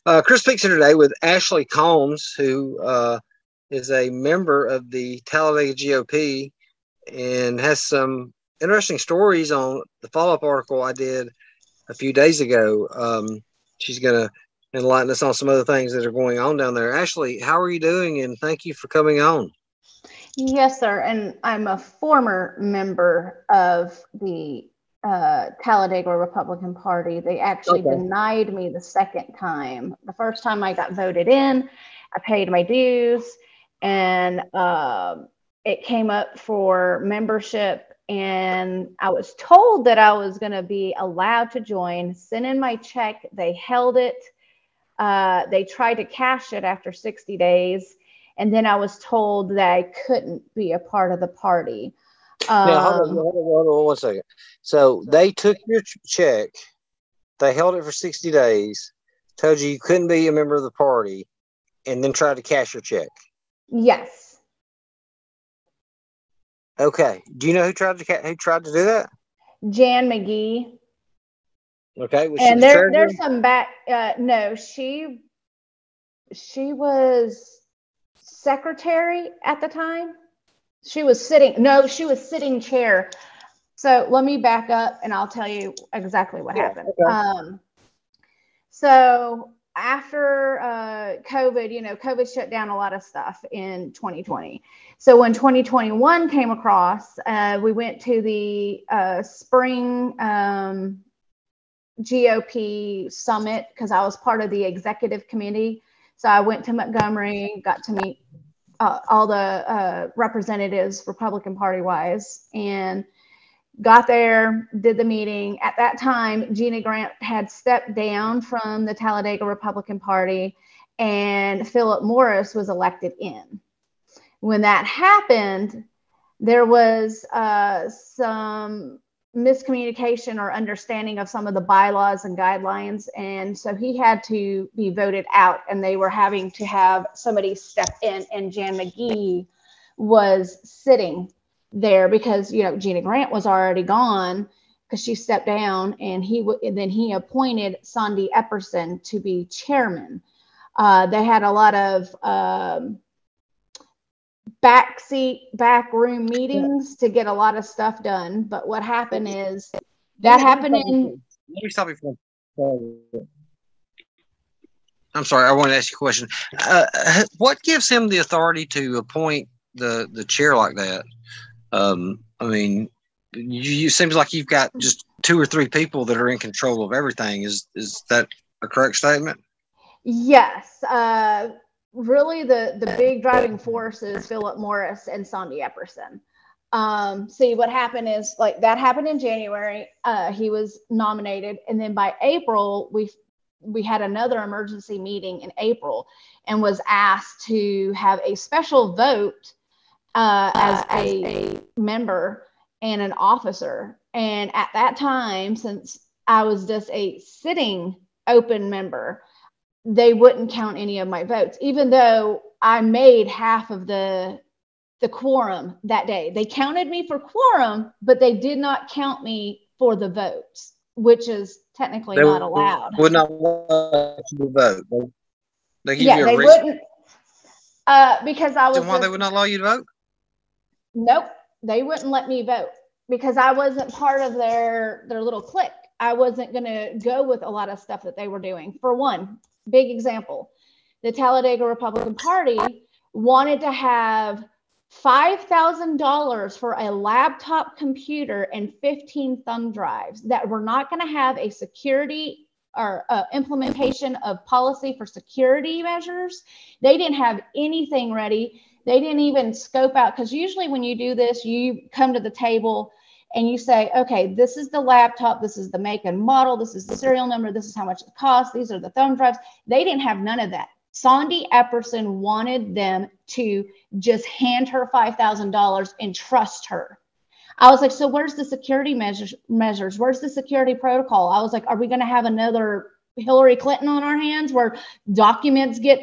Chris speaks here today with Ashley Combs, who is a member of the Talladega GOP and has some interesting stories on the follow-up article I did a few days ago. She's going to enlighten us on some other things that are going on down there. Ashley, how are you doing? And thank you for coming on. Yes, sir. And I'm a former member of the Talladega Republican Party. They actually denied me the second time. The first time I got voted in, I paid my dues, and it came up for membership. And I was told that I was going to be allowed to join, sent in my check. They held it. They tried to cash it after 60 days. And then I was told that I couldn't be a part of the party. Now, hold on 1 second. So they took your check, they held it for 60 days, told you couldn't be a member of the party, and then tried to cash your check. Yes. Okay. Do you know who tried to do that? Jan McGee. Okay. Was and there's some back. No, she was secretary at the time. She was sitting chair. So let me back up and I'll tell you exactly what happened. Okay. So after COVID, COVID shut down a lot of stuff in 2020. So when 2021 came across, we went to the spring GOP summit because I was part of the executive committee. So I went to Montgomery, got to meet all the representatives, Republican Party wise, and got there, did the meeting. At that time, Gina Grant had stepped down from the Talladega Republican Party and Philip Morris was elected in. When that happened, there was some miscommunication or understanding of some of the bylaws and guidelines. And so he had to be voted out and they were having to have somebody step in, and Jan McGee was sitting there because, Gina Grant was already gone because she stepped down, and then he appointed Sandy Epperson to be chairman. They had a lot of backroom meetings to get a lot of stuff done. But what happened is that happened in. Let me stop you for a second. I'm sorry, I want to ask you a question. What gives him the authority to appoint the chair like that? I mean, you seems like you've got just 2 or 3 people that are in control of everything. Is that a correct statement? Yes. Really, the big driving force is Philip Morris and Sandy Epperson. See, what happened is, that happened in January. He was nominated, and then by April, we had another emergency meeting in April, and was asked to have a special vote as a member and an officer. And at that time, since I was just a sitting open member, they wouldn't count any of my votes, even though I made half of the quorum that day. They counted me for quorum, but they did not count me for the votes, which is technically not allowed. Would not let you vote. They give you a they reason? Wouldn't. Because I was. Why they would not allow you to vote? Nope, they wouldn't let me vote because I wasn't part of their little clique. I wasn't going to go with a lot of stuff that they were doing. For one, big example, the Talladega Republican Party wanted to have $5,000 for a laptop computer and 15 thumb drives that were not going to have a security or implementation of policy for security measures. They didn't have anything ready. They didn't even scope out, because usually when you do this, you come to the table and you say, okay, this is the laptop, this is the make and model, this is the serial number, this is how much it costs, these are the thumb drives. They didn't have none of that. Sandy Epperson wanted them to just hand her $5,000 and trust her. I was like, so where's the security measures? Where's the security protocol? I was like, are we going to have another Hillary Clinton on our hands where documents get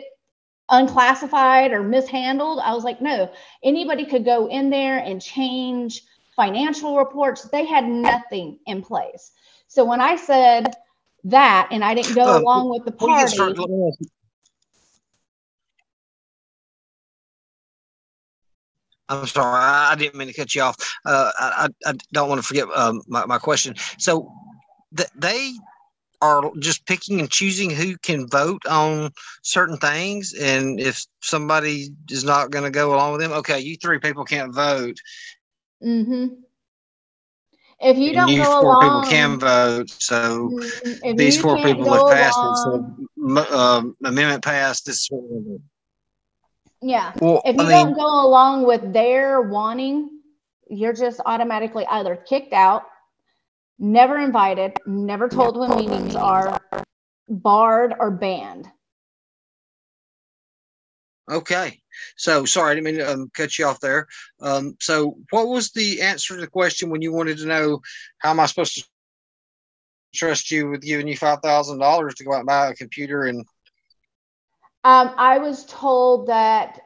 unclassified or mishandled? I was like, no, anybody could go in there and change financial reports. They had nothing in place. So when I said, that, and I didn't go along with the party. I'm sorry, I didn't mean to cut you off. I don't want to forget my question. So they are just picking and choosing who can vote on certain things, and if somebody is not going to go along with them, okay, you 3 people can't vote. Mm-hmm. If you don't you go 4 along, people can vote. So if these you 4 can't people go have passed along, it. So amendment passed. This. Yeah. Well, If you don't go along with their wanting, you're just automatically either kicked out, never invited, never told when meetings are, barred, or banned. Okay. So sorry, I didn't mean to cut you off there. So what was the answer to the question when you wanted to know how am I supposed to trust you with giving you $5,000 to go out and buy a computer? And I was told that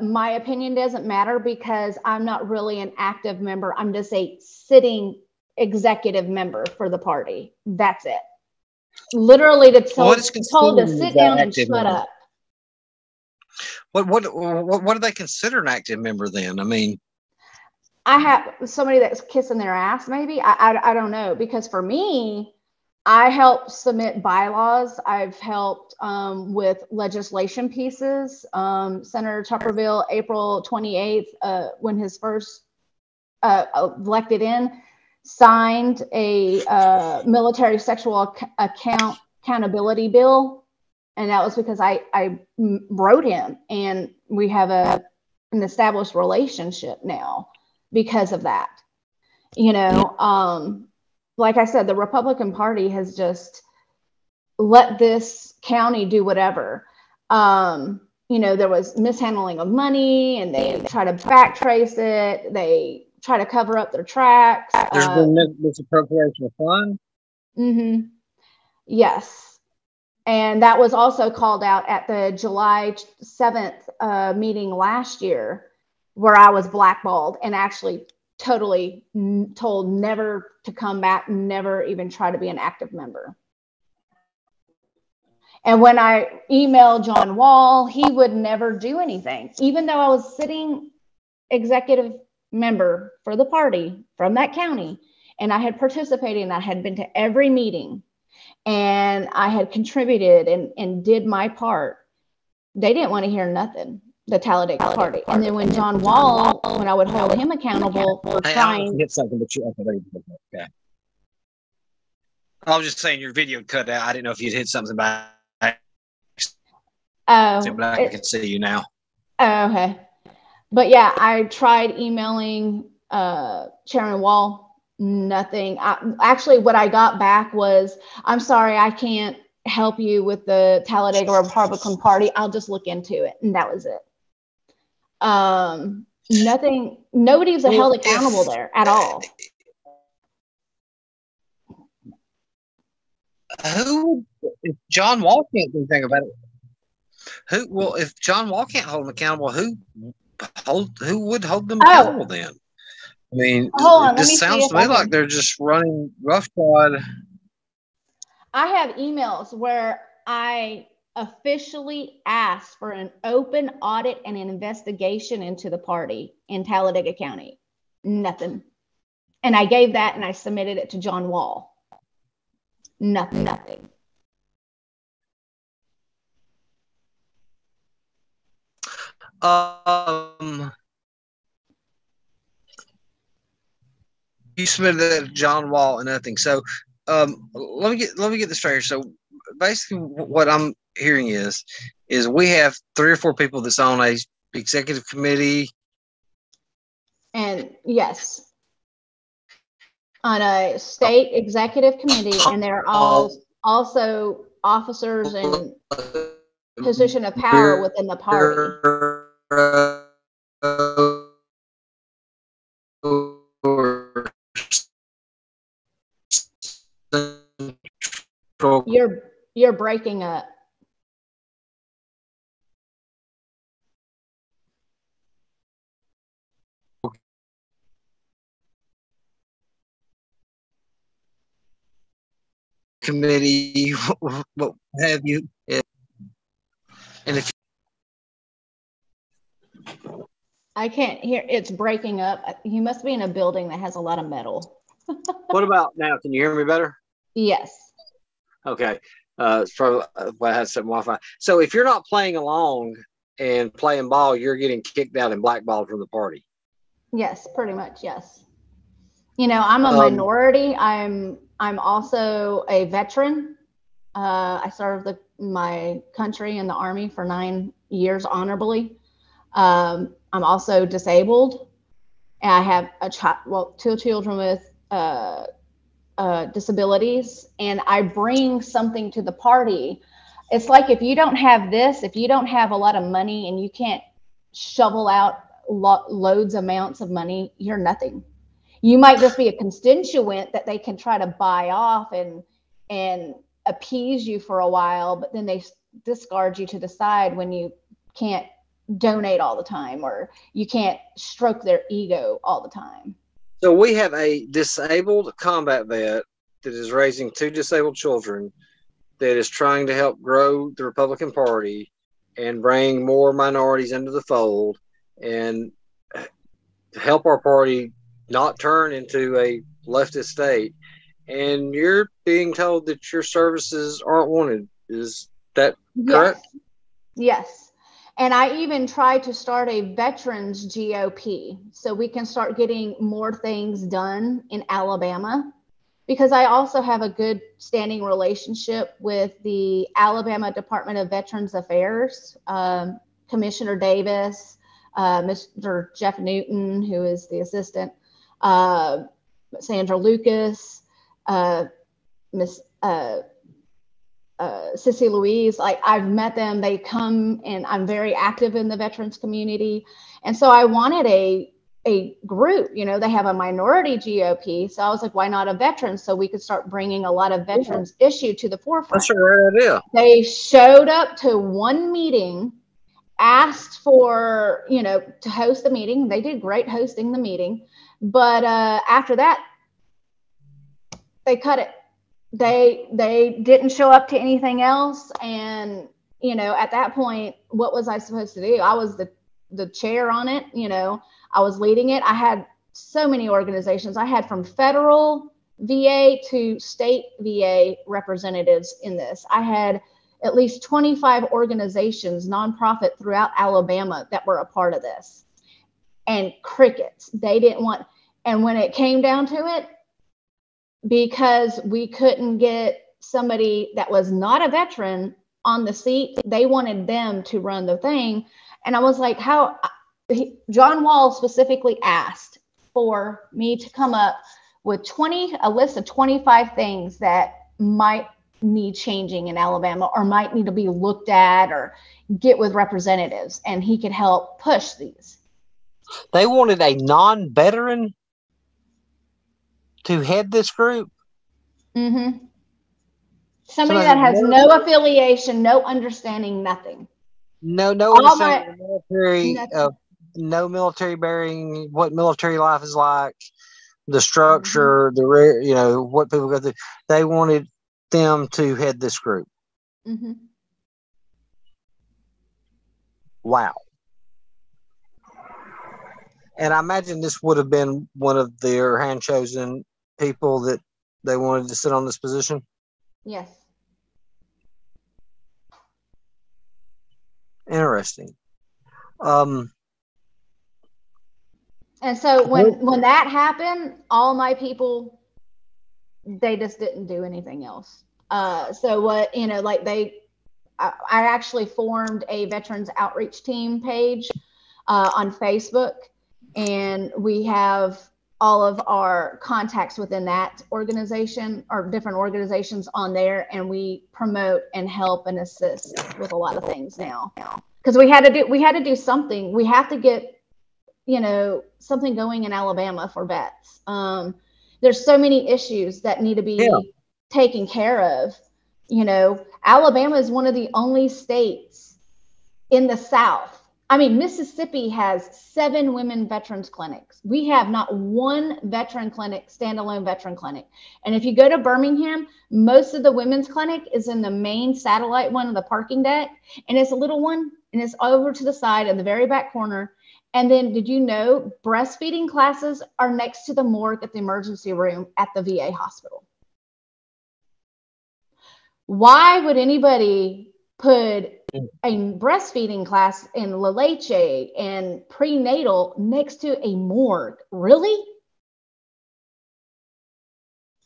my opinion doesn't matter because I'm not really an active member. I'm just a sitting executive member for the party. That's it. Literally, told to sit down and shut up. What do they consider an active member then? I mean, I have somebody that's kissing their ass, maybe. I don't know, because for me, I help submit bylaws. I've helped with legislation pieces. Senator Tuckerville, April 28th, when his first elected in, signed a military sexual accountability bill. And that was because I wrote him, and we have an established relationship now because of that. You know, like I said, the Republican Party has just let this county do whatever. You know, there was mishandling of money, and they try to backtrace it. They try to cover up their tracks. There's been misappropriation of funds. Mm-hmm. Yes. And that was also called out at the July 7th meeting last year, where I was blackballed and actually totally told never to come back, never even try to be an active member. And when I emailed John Wall, he would never do anything, even though I was sitting executive member for the party from that county, and I had participated and I had been to every meeting, and I had contributed and did my part. They didn't want to hear nothing, the Talladega party. And then when John Wall, when I would hold him accountable for trying. I hit something, but okay. I was just saying your video cut out. I didn't know if you'd hit something by. But I can see you now. Oh, okay. But yeah, I tried emailing Chairman Wall. Nothing. Actually, what I got back was, I'm sorry, I can't help you with the Talladega Republican Party. I'll just look into it. And that was it. Nothing. Nobody was held accountable there at all. Who, if John Wall can't do anything about it, if John Wall can't hold them accountable, who would hold them accountable then? I mean, this sounds to me like they're just running roughshod. I have emails where I officially asked for an open audit and an investigation into the party in Talladega County. Nothing. And I gave that and I submitted it to John Wall. Nothing. You submitted that to John Wall and nothing. So let me get this straight here. So basically what I'm hearing is we have 3 or 4 people that's on a executive committee. And yes, on a state executive committee, and they're all also officers in position of power within the party. You're breaking up. committee, what have you. And if I can't hear. It's breaking up. You must be in a building that has a lot of metal. what about now? Can you hear me better? Yes. Okay. It's probably I had some Wi-Fi. So if you're not playing along and playing ball, you're getting kicked out and blackballed from the party. Yes, pretty much. Yes. You know, I'm a minority. I'm also a veteran. I served my country in the Army for 9 years honorably. I'm also disabled. And I have two children with disabilities, and I bring something to the party. It's like if you don't have this, if you don't have a lot of money and you can't shovel out loads amounts of money, you're nothing. You might just be a constituent that they can try to buy off and appease you for a while, but then they discard you to the side when you can't donate all the time or you can't stroke their ego all the time. So we have a disabled combat vet that is raising 2 disabled children that is trying to help grow the Republican Party and bring more minorities into the fold and help our party not turn into a leftist state. And you're being told that your services aren't wanted. Is that correct? Yes. And I even tried to start a veterans GOP so we can start getting more things done in Alabama, because I also have a good standing relationship with the Alabama Department of Veterans Affairs, Commissioner Davis, Mr. Jeff Newton, who is the assistant, Sandra Lucas, Miss Sissy Louise. Like, I've met them. They come, and I'm very active in the veterans community. And so I wanted a group, you know, they have a minority GOP. So I was like, why not a veteran? So we could start bringing a lot of veterans issue to the forefront. That's a great idea. They showed up to one meeting, asked for, you know, to host the meeting. They did great hosting the meeting. But after that, they cut it. They didn't show up to anything else. And, you know, at that point, what was I supposed to do? I was the chair on it. You know, I was leading it. I had so many organizations. I had from federal VA to state VA representatives in this. I had at least 25 organizations, nonprofit throughout Alabama, that were a part of this. And crickets. They didn't want, and when it came down to it, because we couldn't get somebody that was not a veteran on the seat, they wanted them to run the thing. And I was like, John Wall specifically asked for me to come up with a list of 25 things that might need changing in Alabama or might need to be looked at or get with representatives, and he could help push these. They wanted a non-veteran to head this group? Mm-hmm. Somebody that has no affiliation, no understanding, nothing. No understanding of military, no military bearing, what military life is like, the structure, you know, what people go through. They wanted them to head this group. Mm-hmm. Wow. And I imagine this would have been one of their hand-chosen people that they wanted to sit on this position? Yes. Interesting. And so when that happened, all my people, they just didn't do anything else. So what, you know, like I actually formed a veterans outreach team page on Facebook, and we have all of our contacts within that organization or different organizations on there, and we promote and help and assist with a lot of things now. Because we had to do something. We have to get, you know, something going in Alabama for vets. There's so many issues that need to be taken care of. You know, Alabama is one of the only states in the South I mean, Mississippi has 7 women veterans clinics. We have not one veteran clinic, standalone veteran clinic. And if you go to Birmingham, most of the women's clinic is in the main satellite one of the parking deck. And it's a little one, and it's over to the side in the very back corner. And then did you know breastfeeding classes are next to the morgue at the emergency room at the VA hospital? Why would anybody put a breastfeeding class in La Leche and prenatal next to a morgue? Really?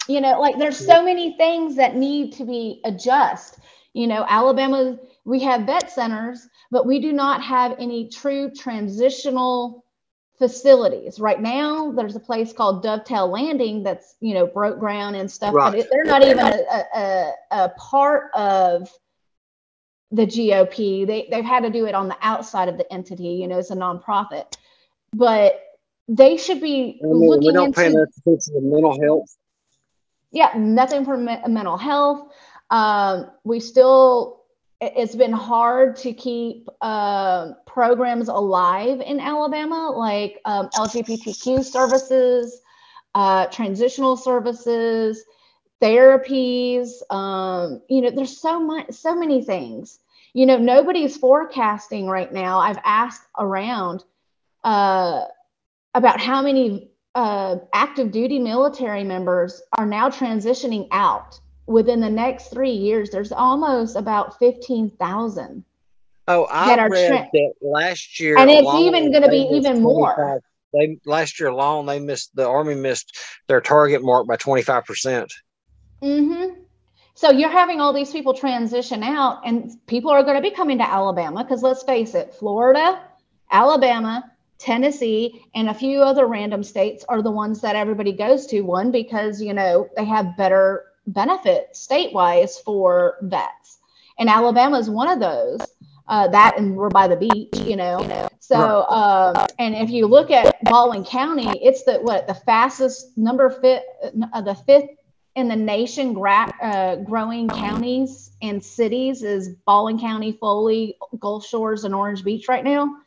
You know, like there's so many things that need to be adjusted. You know, Alabama, we have vet centers, but we do not have any true transitional facilities. Right now, there's a place called Dovetail Landing that's, you know, broke ground and stuff, Right. but they're not even a part of the GOP. They've had to do it on the outside of the entity, you know, it's a nonprofit. But they should be looking we don't into pay enough attention to mental health. Yeah, nothing for mental health. It's been hard to keep programs alive in Alabama, like LGBTQ services, transitional services, therapies. You know, there's so many things. You know, nobody's forecasting right now. I've asked around about how many active duty military members are now transitioning out within the next 3 years. There's almost about 15,000. Oh, I read that last year, and it's even going to be even more. Last year alone, the Army missed their target mark by 25%. Mm-hmm. So you're having all these people transition out, and people are going to be coming to Alabama because let's face it, Florida, Alabama, Tennessee, and a few other random states are the ones that everybody goes to. One, because, you know, they have better benefits state-wise for vets. And Alabama is one of those. That, and we're by the beach, you know. So, and if you look at Baldwin County, it's the fastest the fifth in the nation growing counties and cities is Baldwin County, Foley, Gulf Shores, and Orange Beach right now.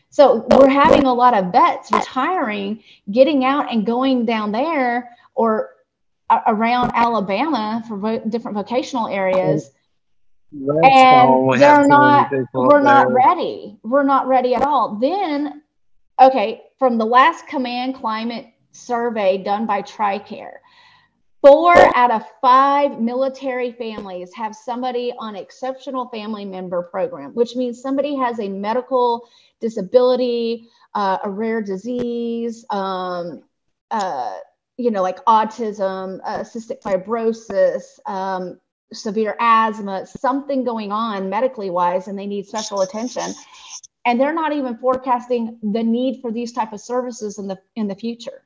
So we're having a lot of vets retiring, getting out and going down there or around Alabama for different vocational areas. And we're not ready. We're not ready at all. Then, okay, from the last command climate survey done by TRICARE, 4 out of 5 military families have somebody on exceptional family member program, which means somebody has a medical disability, a rare disease, you know, like autism, cystic fibrosis, severe asthma, something going on medically wise, and they need special attention. And they're not even forecasting the need for these type of services in the future.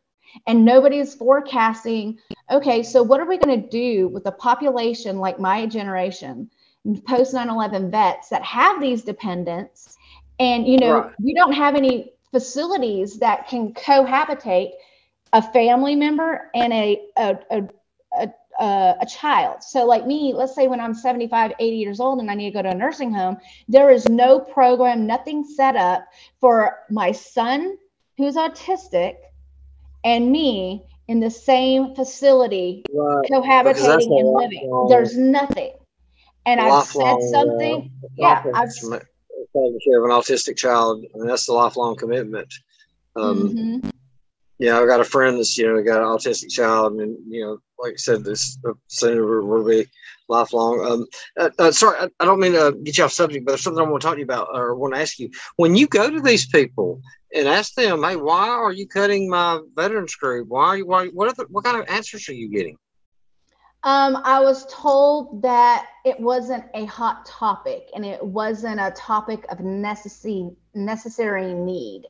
And nobody's forecasting, okay, so what are we going to do with the population like my generation, post 9/11 vets that have these dependents? And, you know, we don't have any facilities that can cohabitate a family member and a child. So like me, let's say when I'm 75, 80 years old and I need to go to a nursing home, there is no program, nothing set up for my son who's autistic and me in the same facility, cohabitating and living. There's nothing. And I've said something. I've care of an autistic child, and that's the lifelong commitment. Yeah, I've got a friend that's, you know, got an autistic child, and, you know, like I said, this soon will be lifelong. Sorry, I don't mean to get you off subject, but there's something I want to talk to you about, or want to ask you. When you go to these people and ask them, hey, why are you cutting my veterans group? What kind of answers are you getting? I was told that it wasn't a hot topic and it wasn't a topic of necessary need.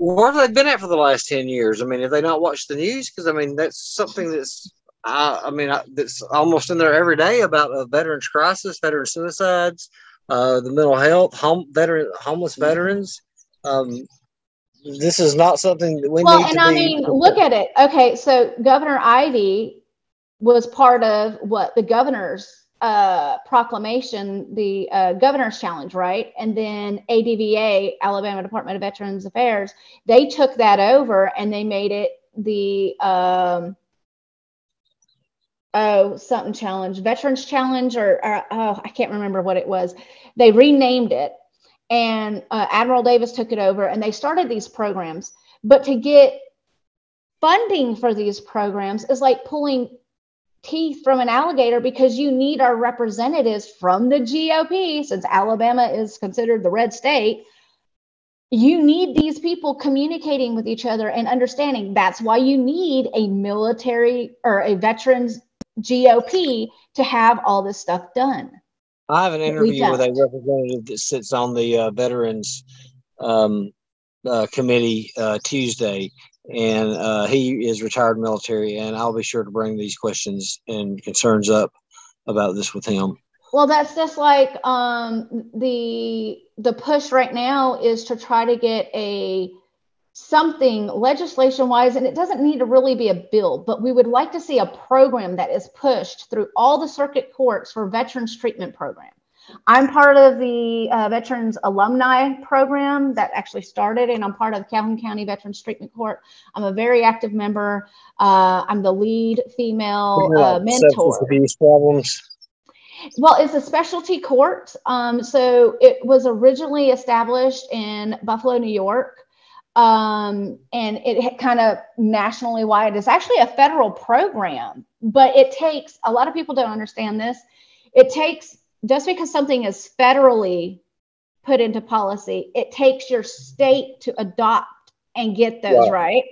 Where have they been at for the last 10 years? I mean, have they not watched the news? Because, I mean, that's something that's, that's almost in there every day about a veterans crisis, veteran suicides, the mental health, homeless veterans. This is not something that we need to be. Well, and I mean, look at it. Okay, so Governor Ivey was part of what the governor's proclamation, the governor's challenge, right? And then ADVA, Alabama Department of Veterans Affairs, they took that over and they made it the something challenge, Veterans Challenge, or I can't remember what it was. They renamed it, and Admiral Davis took it over, and they started these programs. But to get funding for these programs is like pulling teeth from an alligator, because you need our representatives from the GOP, since Alabama is considered the red state. You need these people communicating with each other and understanding. That's why you need a military or a veterans GOP to have all this stuff done. I have an interview with a representative that sits on the Veterans Committee Tuesday, and he is retired military, and I'll be sure to bring these questions and concerns up about this with him. Well, that's just like the push right now is to try to get something legislation wise, and it doesn't need to really be a bill, but we would like to see a program that is pushed through all the circuit courts for veterans treatment program. I'm part of the Veterans Alumni Program that actually started, and I'm part of the Calhoun County Veterans Treatment Court. I'm a very active member. I'm the lead female mentor. Substance abuse problems. Well, it's a specialty court. So it was originally established in Buffalo, New York. And it kind of nationally wide. It's actually a federal program, but it takes, a lot of people don't understand this. It takes, just because something is federally put into policy, it takes your state to adopt and get those right.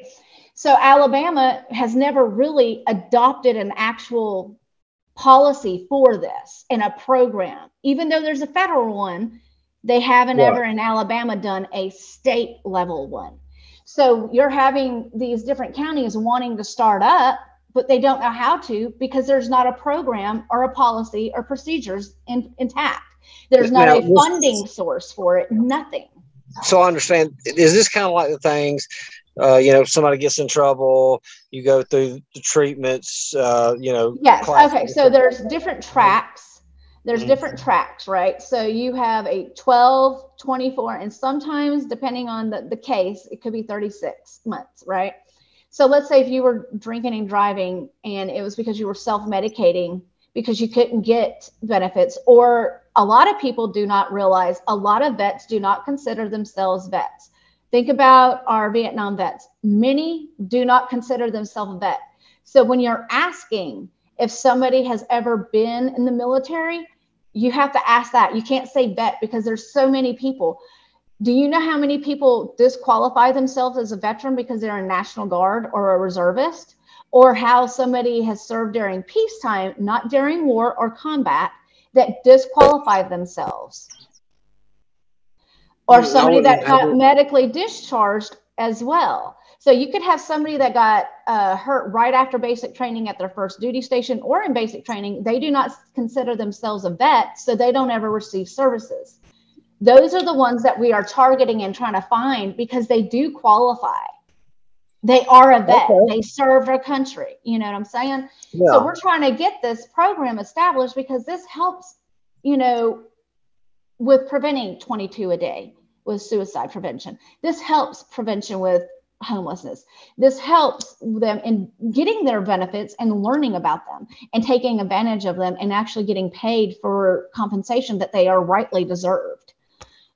So Alabama has never really adopted an actual policy for this in a program. Even though there's a federal one, they haven't ever in Alabama done a state level one. So you're having these different counties wanting to start up, but they don't know how to, because there's not a program or a policy or procedures intact. There's not a funding source for it, nothing. So I understand, is this kind of like the things, somebody gets in trouble, you go through the treatments, Yes, okay, so there's different tracks. There's different tracks, right? So you have a 12, 24, and sometimes, depending on the case, it could be 36 months, right? So let's say if you were drinking and driving and it was because you were self-medicating because you couldn't get benefits, or a lot of people do not realize, a lot of vets do not consider themselves vets. Think about our Vietnam vets. Many do not consider themselves a vet. So when you're asking if somebody has ever been in the military, you have to ask that. You can't say vet because there's so many people. Do you know how many people disqualify themselves as a veteran because they're a National Guard or a reservist? Or how somebody has served during peacetime, not during war or combat, that disqualify themselves? Or somebody that got medically discharged as well. So you could have somebody that got hurt right after basic training at their first duty station or in basic training. They do not consider themselves a vet, so they don't ever receive services. Those are the ones that we are targeting and trying to find, because they do qualify. They are a vet. Okay. They served our country. You know what I'm saying? Yeah. So we're trying to get this program established because this helps, with preventing 22 a day with suicide prevention. This helps prevention with homelessness. This helps them in getting their benefits and learning about them and taking advantage of them and actually getting paid for compensation that they are rightly deserved.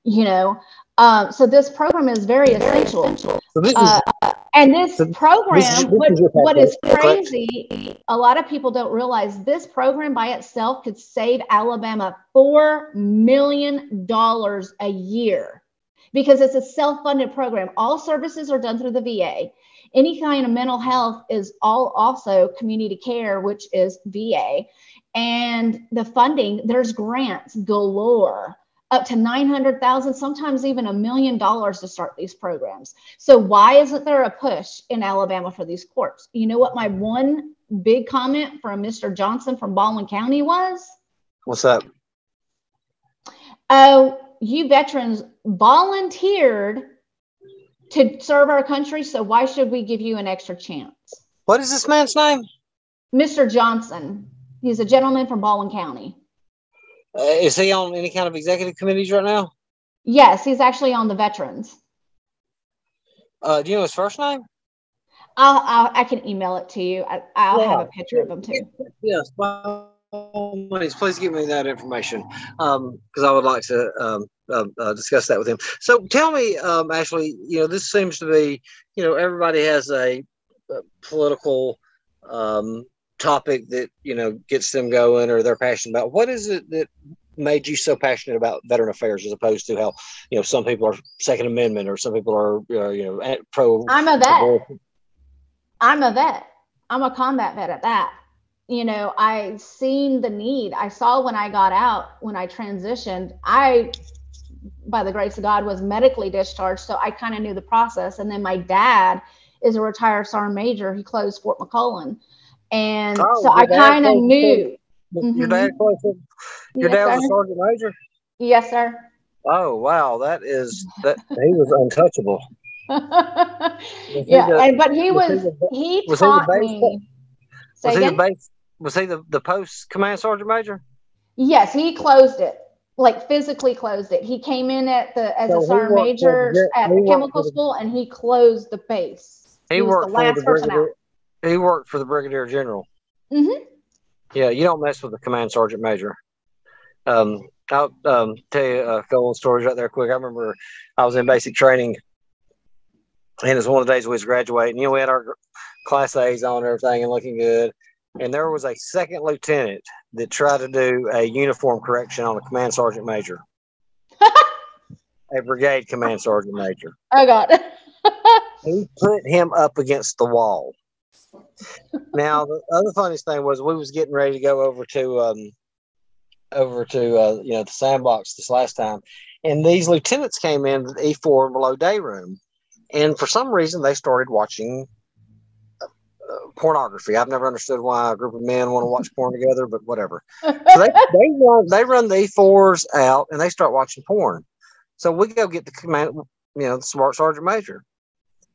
So this program is very essential. And this program, what is crazy, a lot of people don't realize this program by itself could save Alabama $4 million a year, because it's a self-funded program. All services are done through the VA. Any kind of mental health is all also community care, which is VA. And the funding, there's grants galore, up to $900,000, sometimes even $1 million to start these programs. So why isn't there a push in Alabama for these courts? You know what my one big comment from Mr. Johnson from Baldwin County was? What's that? Oh, you veterans volunteered to serve our country, so why should we give you an extra chance? What is this man's name? Mr. Johnson. He's a gentleman from Baldwin County. Is he on any kind of executive committees right now? Yes, he's actually on the veterans. Do you know his first name? I can email it to you. I'll have a picture of him too. Yes, please give me that information because I would like to discuss that with him. So tell me, Ashley, this seems to be, everybody has a political topic that, gets them going or they're passionate about. What is it that made you so passionate about veteran affairs as opposed to how, some people are Second Amendment or some people are, pro? I'm a vet. I'm a vet. I'm a combat vet at that. I seen the need. I saw when I got out, when I transitioned, I, by the grace of God, was medically discharged. So I kind of knew the process. And then my dad is a retired sergeant major. He closed Fort McClellan. And so I kind of knew. Your dad closed it? Your dad was a sergeant major? Yes, sir. Oh, wow. That he was untouchable. Yeah, but he taught me. Was he the post command sergeant major? Yes, he closed it, like physically closed it. He came in as a sergeant major at the chemical school, and he closed the base. He was the last person out. He worked for the brigadier general. Mm-hmm. Yeah, you don't mess with the command sergeant major. I'll tell you a couple of stories right there quick. I remember I was in basic training, and it was one of the days we was graduating. We had our class A's on and everything and looking good. And there was a second lieutenant that tried to do a uniform correction on a command sergeant major. A brigade command sergeant major. Oh, God. He put him up against the wall. Now, the other funniest thing was we was getting ready to go over to the sandbox this last time. And these lieutenants came in to the E4 and below day room. And for some reason, they started watching pornography. I've never understood why a group of men want to watch porn together, but whatever. So they run the E4s out and they start watching porn. So we go get the command, the smart sergeant major,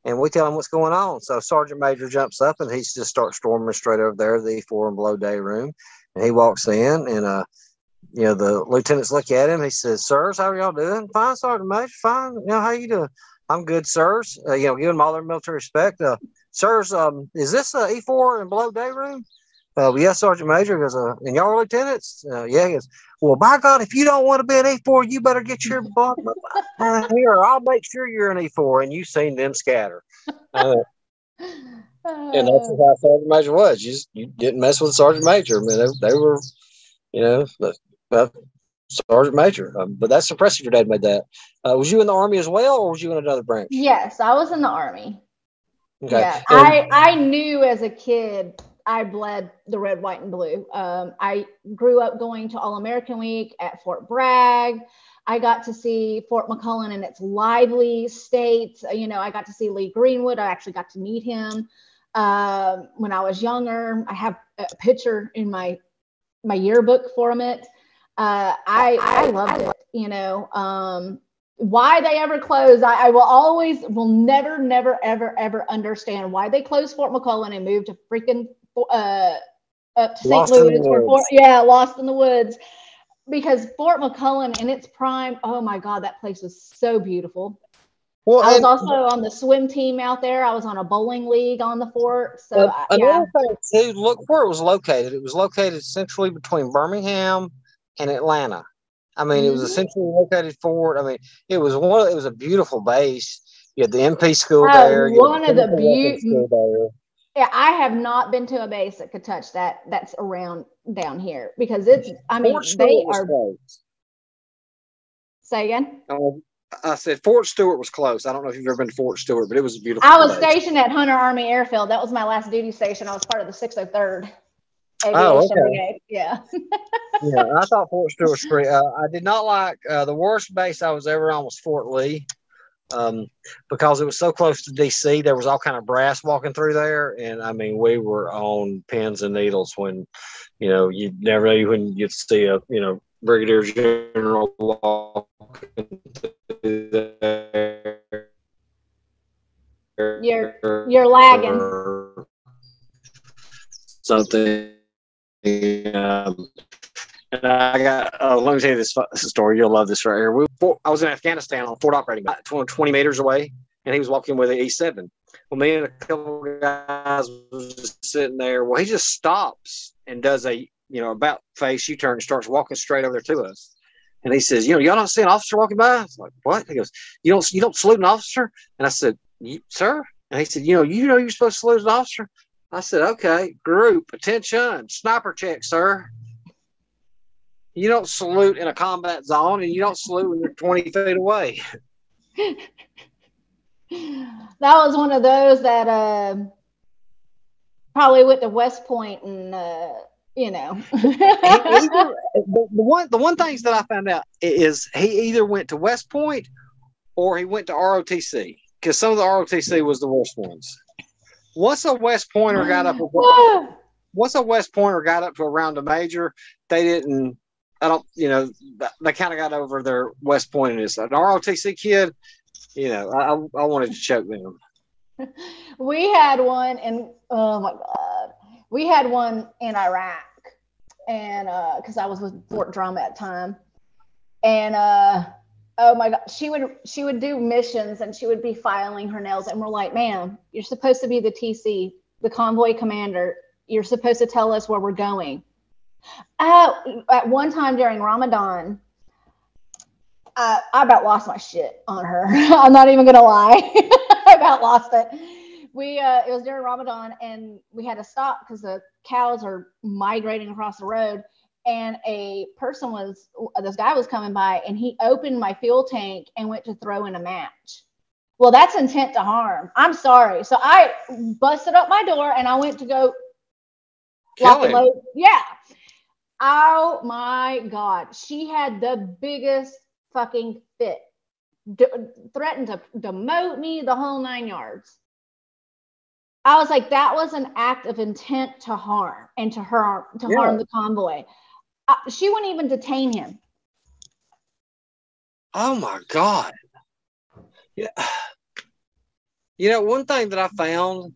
and we tell him what's going on. So Sergeant Major jumps up and he just starts storming straight over there, the E4 and below day room. And he walks in and, the lieutenants look at him. He says, "Sirs, how are y'all doing?" "Fine, Sergeant Major, fine. How you doing?" "I'm good, sirs." Give them all their military respect. "Sirs, is this E4 and below day room?" "Yes, Sergeant Major." He goes, "And y'all are lieutenants?" "Yeah." He goes, "Well, by God, if you don't want to be an E4, you better get your butt here. I'll make sure you're an E4." And you've seen them scatter. And that's how Sergeant Major was. You didn't mess with Sergeant Major. I mean, they were, Sergeant Major. But that's impressive your dad made that. Was you in the Army as well, or was you in another branch? Yes, I was in the Army. Okay. Yeah, I knew as a kid I bled the red, white, and blue. I grew up going to All-American Week at Fort Bragg. I got to see Fort McClellan in its lively state. I got to see Lee Greenwood. I actually got to meet him when I was younger. I have a picture in my yearbook from it. I loved it. Why they ever closed, I will never, ever understand why they closed Fort McClellan and moved to freaking up to St. Louis. Lost in the woods. Because Fort McClellan in its prime, oh my God, that place was so beautiful. Well, I was also on the swim team out there. I was on a bowling league on the fort. So another thing too, look where it was located. It was located centrally between Birmingham and Atlanta. I mean, it was a centrally located fort. I mean, it was a beautiful base. You had the MP school there. One of the beautiful. Yeah, I have not been to a base that could touch that. That's around down here because it's. I mean, they are. Close. Say again. I said Fort Stewart was close. I don't know if you've ever been to Fort Stewart, but it was a beautiful. I was stationed at Hunter Army Airfield. That was my last duty station. I was part of the 603rd Aviation Brigade. Yeah. Yeah, I thought Fort Stewart was great. I did not like the worst base I was ever on was Fort Lee. Because it was so close to DC, there was all kind of brass walking through there, and I mean, we were on pins and needles when, you never knew when you'd see a, brigadier general walking through there. You're lagging. Something. And I got let me tell you this story. You'll love this right here. I was in Afghanistan on Fort Operating, 20 meters away, and he was walking with an E7. Well, me and a couple of guys was just sitting there. Well, he just stops and does a, about face U-turn and starts walking straight over there to us. And he says, y'all don't see an officer walking by? I was like, what? He goes, you don't salute an officer? And I said, sir? And he said, you're supposed to salute an officer? I said, okay, group, attention, sniper check, sir. You don't salute in a combat zone, and you don't salute when you're 20 feet away. That was one of those that probably went to West Point and, the one things that I found out is he either went to West Point or he went to ROTC, because some of the ROTC was the worst ones. Once a West Pointer got up to around the major, they didn't. They kind of got over their West Pointedness. An ROTC kid, I wanted to choke them. We had one, and oh my God, we had one in Iraq, and because I was with Fort Drum at the time, and oh my God, she would do missions, and she would be filing her nails, and we're like, ma'am, you're supposed to be the TC, the convoy commander. You're supposed to tell us where we're going. At one time during Ramadan, I about lost my shit on her. I'm not even gonna lie. I about lost it. It was during Ramadan, and we had to stop because the cows are migrating across the road, and this guy was coming by, and he opened my fuel tank and went to throw in a match. Well, that's intent to harm. I'm sorry. So I busted up my door, and I went to go lock and load. Yeah. Oh my God. She had the biggest fucking fit. Threatened to demote me, the whole 9 yards. I was like, that was an act of intent to harm and to harm the convoy. She wouldn't even detain him. Oh my God. Yeah. One thing that I found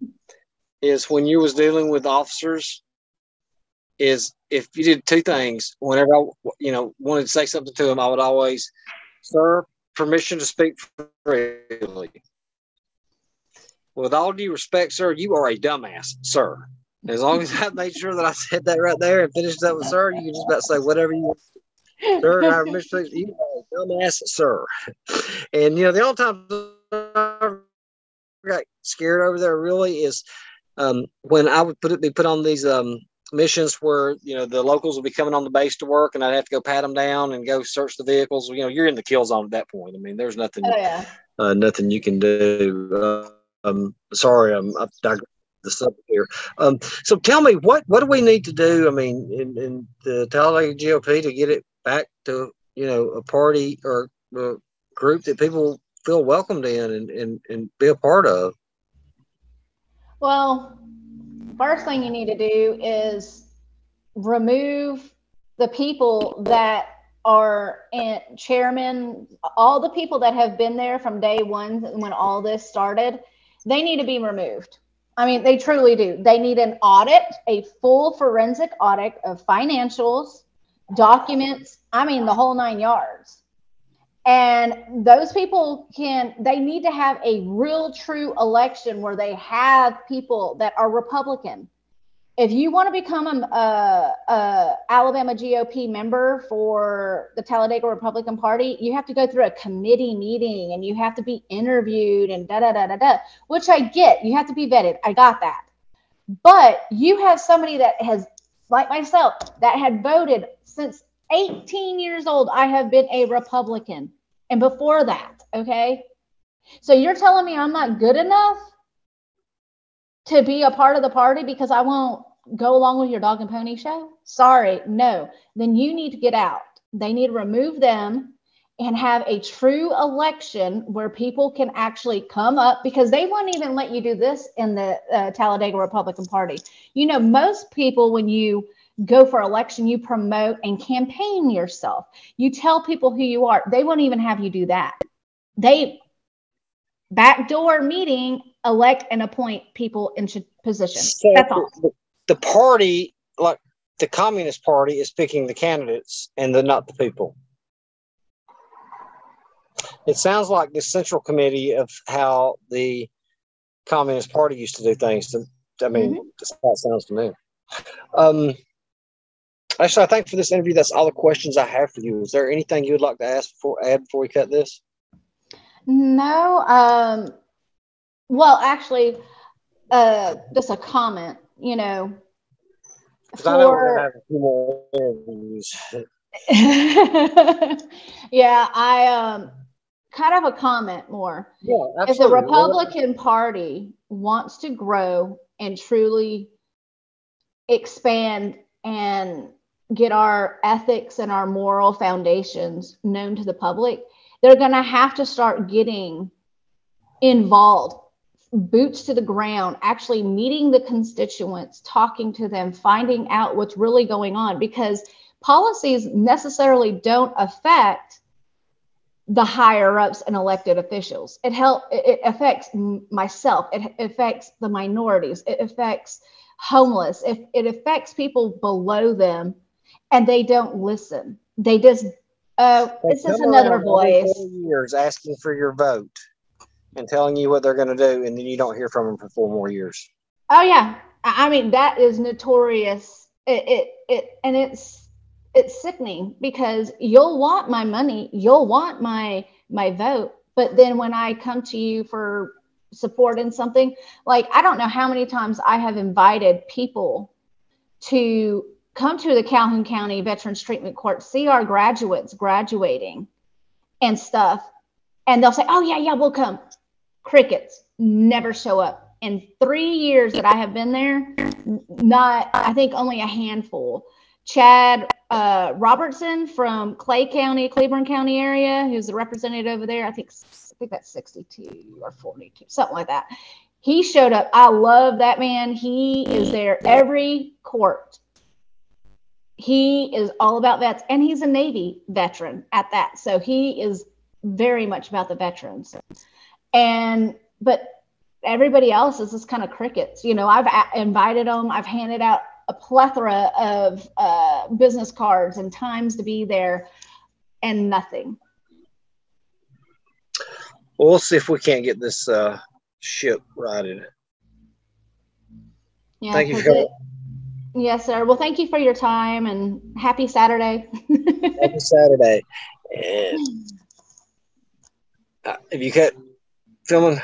is when you was dealing with officers is if you did two things, whenever I, wanted to say something to them, I would always, sir, permission to speak freely. With all due respect, sir, you are a dumbass, sir. As long as I made sure that I said that right there and finished that with sir, you can just about say whatever you want. Sir, I respect you are a dumbass, sir. And the only time I got scared over there really is when I would be put on these missions where the locals will be coming on the base to work, and I'd have to go pat them down and go search the vehicles. You're in the kill zone at that point. I mean, there's nothing, nothing you can do. Sorry, I digressed the subject here. So tell me, what do we need to do? I mean, in the Talladega GOP to get it back to a party or a group that people feel welcomed in and be a part of. Well, first thing you need to do is remove the people that are chairmen, all the people that have been there from day one when all this started. They need to be removed. I mean, they truly do. They need an audit, a full forensic audit of financials, documents, I mean, the whole 9 yards. And those people they need to have a real true election where they have people that are Republican. If you want to become a Alabama GOP member for the Talladega Republican Party, you have to go through a committee meeting and you have to be interviewed and which I get. You have to be vetted. I got that. But you have somebody that has, like myself, that had voted since 18 years old. I have been a Republican. And before that, okay? So you're telling me I'm not good enough to be a part of the party because I won't go along with your dog and pony show? Sorry, no. Then you need to get out. They need to remove them and have a true election where people can actually come up, because they won't even let you do this in the Talladega Republican Party. Most people, when you go for election, you promote and campaign yourself. You tell people who you are. They won't even have you do that. They backdoor meeting, elect and appoint people into positions. So that's all. The party, like the Communist Party is picking the candidates and not the people. It sounds like the central committee of how the Communist Party used to do things. That's how it sounds to me. Actually, I think for this interview, that's all the questions I have for you. Is there anything you would like to before we cut this? No. Well, actually, just a comment. You know, because I know we're gonna have a few more interviews. Yeah, I kind of a comment more. Yeah, absolutely. If the Republican Party wants to grow and truly expand and get our ethics and our moral foundations known to the public, they're going to have to start getting involved, boots to the ground, actually meeting the constituents, talking to them, finding out what's really going on, because policies necessarily don't affect the higher ups and elected officials. It affects myself. It affects the minorities. It affects homeless. It affects people below them, and they don't listen. They just, it's just another voice. 4 years asking for your vote and telling you what they're going to do, and then you don't hear from them for 4 more years. Oh yeah, I mean that is notorious. And it's sickening, because you'll want my money, you'll want my vote, but then when I come to you for support in something, like I don't know how many times I have invited people to come to the Calhoun County Veterans Treatment Court, see our graduates graduating and stuff, and they'll say, oh yeah, we'll come. Crickets, never show up. In 3 years that I have been there, I think only a handful. Chad Robertson from Cleburne County area, who's the representative over there, I think that's 62 or 42, something like that. He showed up. I love that man. He is there every court. He is all about vets, and he's a Navy veteran at that. So he is very much about the veterans. But everybody else is just kind of crickets. You know, I've invited them. I've handed out a plethora of business cards and times to be there, and nothing. Well, we'll see if we can't get this ship righted. Yeah, thank you for coming. Yes, sir. Well, thank you for your time, and happy Saturday. Happy Saturday. And if you cut filming.